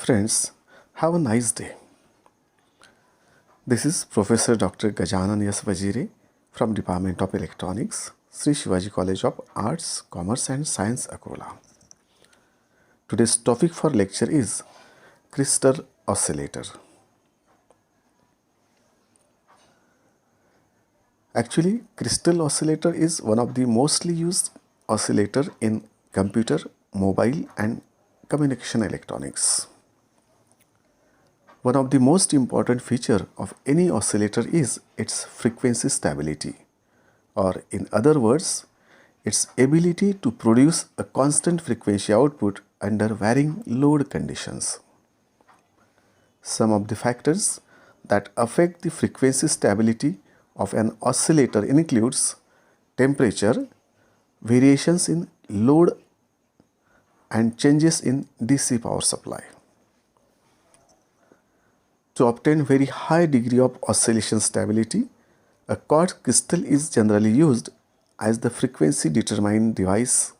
Friends, have a nice day. This is Professor Dr. Gajanan S. Vajire from Department of Electronics, Sri Shivaji College of Arts, Commerce and Science, Akola. Today's topic for lecture is crystal oscillator. Actually, crystal oscillator is one of the mostly used oscillator in computer, mobile and communication electronics. One of the most important feature of any oscillator is its frequency stability, or in other words, its ability to produce a constant frequency output under varying load conditions. Some of the factors that affect the frequency stability of an oscillator includes temperature, variations in load and changes in DC power supply. To obtain very high degree of oscillation stability, a quartz crystal is generally used as the frequency determining device.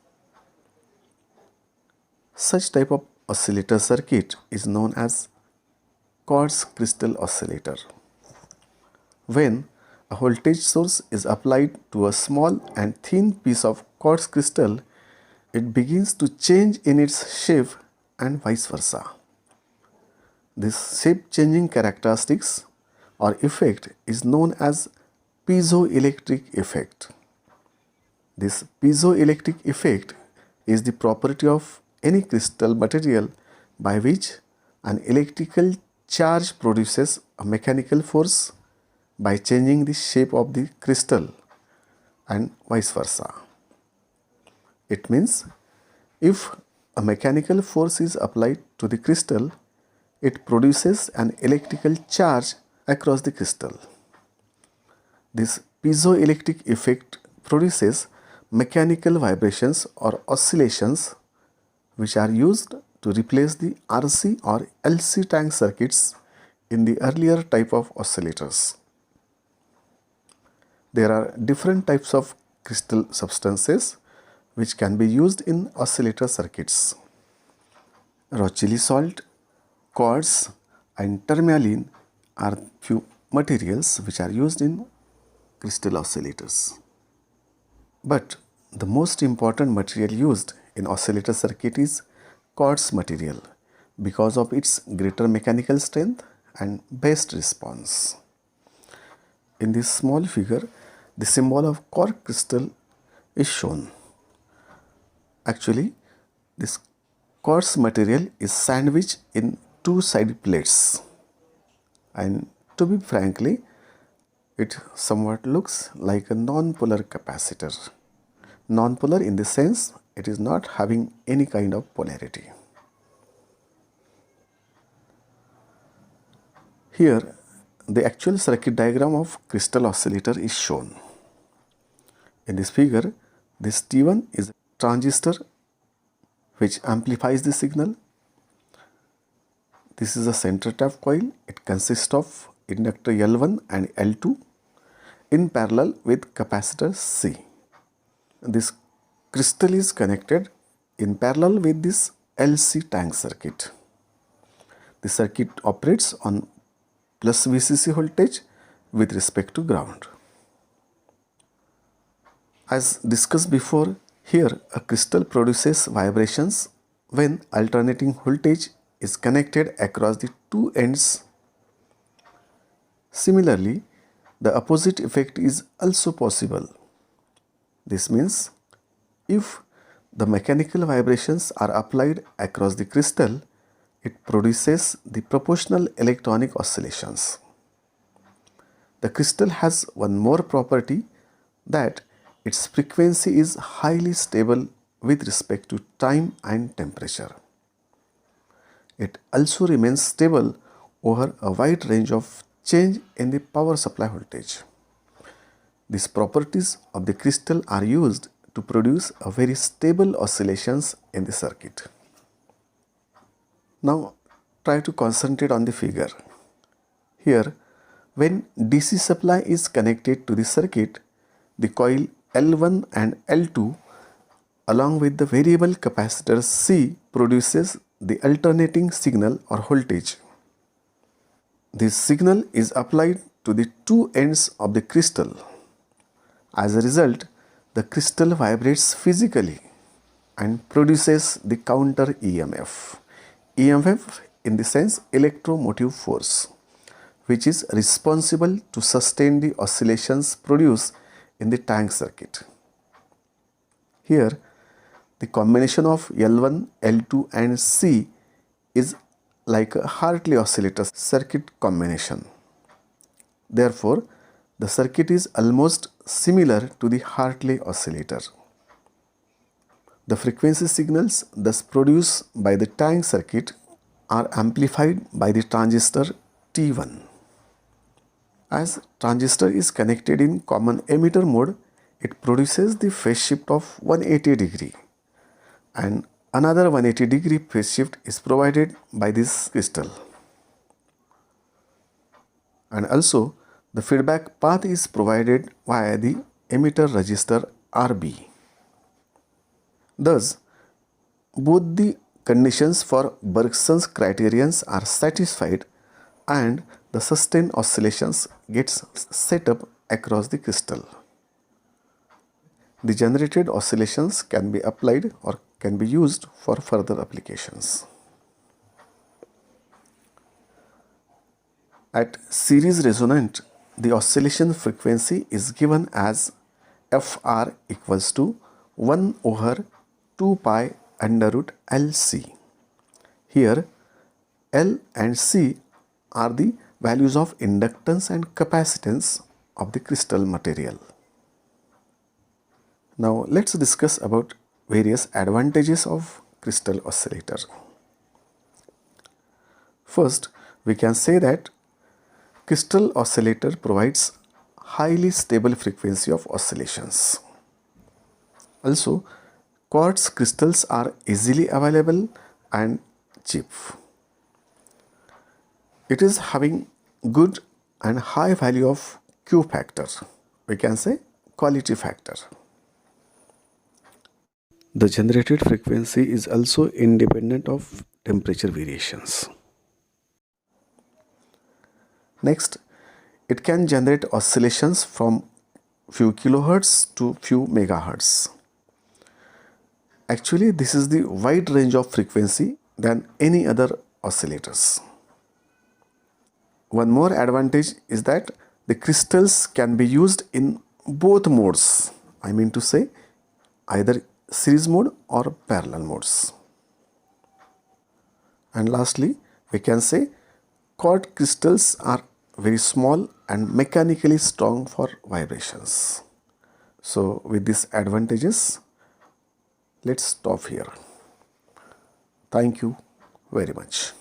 Such type of oscillator circuit is known as quartz crystal oscillator. When a voltage source is applied to a small and thin piece of quartz crystal, it begins to change in its shape and vice versa. This shape changing characteristics or effect is known as piezoelectric effect. This piezoelectric effect is the property of any crystal material by which an electrical charge produces a mechanical force by changing the shape of the crystal and vice versa. It means if a mechanical force is applied to the crystal, it produces an electrical charge across the crystal. This piezoelectric effect produces mechanical vibrations or oscillations which are used to replace the RC or LC tank circuits in the earlier type of oscillators. There are different types of crystal substances which can be used in oscillator circuits. Rochelli salt, quartz and tourmaline are few materials which are used in crystal oscillators. But the most important material used in oscillator circuit is quartz material because of its greater mechanical strength and best response. In this small figure, the symbol of quartz crystal is shown. Actually, this quartz material is sandwiched in two side plates, and to be frankly, it somewhat looks like a non-polar capacitor. Non-polar in the sense it is not having any kind of polarity. Here the actual circuit diagram of crystal oscillator is shown. In this figure, this T1 is a transistor which amplifies the signal. This is a center tap coil. It consists of inductor L1 and L2 in parallel with capacitor C. This crystal is connected in parallel with this LC tank circuit. The circuit operates on plus VCC voltage with respect to ground. As discussed before, here a crystal produces vibrations when alternating voltage is connected across the two ends. Similarly, the opposite effect is also possible. This means if the mechanical vibrations are applied across the crystal, it produces the proportional electronic oscillations. The crystal has one more property, that its frequency is highly stable with respect to time and temperature. It also remains stable over a wide range of change in the power supply voltage. These properties of the crystal are used to produce a very stable oscillations in the circuit. Now try to concentrate on the figure. Here, when DC supply is connected to the circuit, the coil L1 and L2 along with the variable capacitor C produces the alternating signal or voltage. This signal is applied to the two ends of the crystal. As a result, the crystal vibrates physically and produces the counter EMF. EMF in the sense electromotive force, which is responsible to sustain the oscillations produced in the tank circuit. Here, the combination of L1, L2 and C is like a Hartley oscillator circuit combination. Therefore, the circuit is almost similar to the Hartley oscillator. The frequency signals thus produced by the tank circuit are amplified by the transistor T1. As transistor is connected in common emitter mode, it produces the phase shift of 180 degree, and another 180 degree phase shift is provided by this crystal. And also the feedback path is provided via the emitter resistor RB. Thus, both the conditions for Bergson's criterions are satisfied and the sustained oscillations gets set up across the crystal. The generated oscillations can be applied or can be used for further applications. At series resonant, the oscillation frequency is given as Fr equals to 1 over 2 pi under root LC. Here, L and C are the values of inductance and capacitance of the crystal material. Now let's discuss about various advantages of crystal oscillator. First, we can say that crystal oscillator provides highly stable frequency of oscillations. Also, quartz crystals are easily available and cheap. It is having good and high value of Q factor. We can say quality factor. The generated frequency is also independent of temperature variations. Next, it can generate oscillations from few kilohertz to few megahertz. Actually, this is the wide range of frequency than any other oscillators. One more advantage is that the crystals can be used in both modes. I mean to say either series mode or parallel modes. And lastly, we can say quartz crystals are very small and mechanically strong for vibrations. So with these advantages, let's stop here. Thank you very much.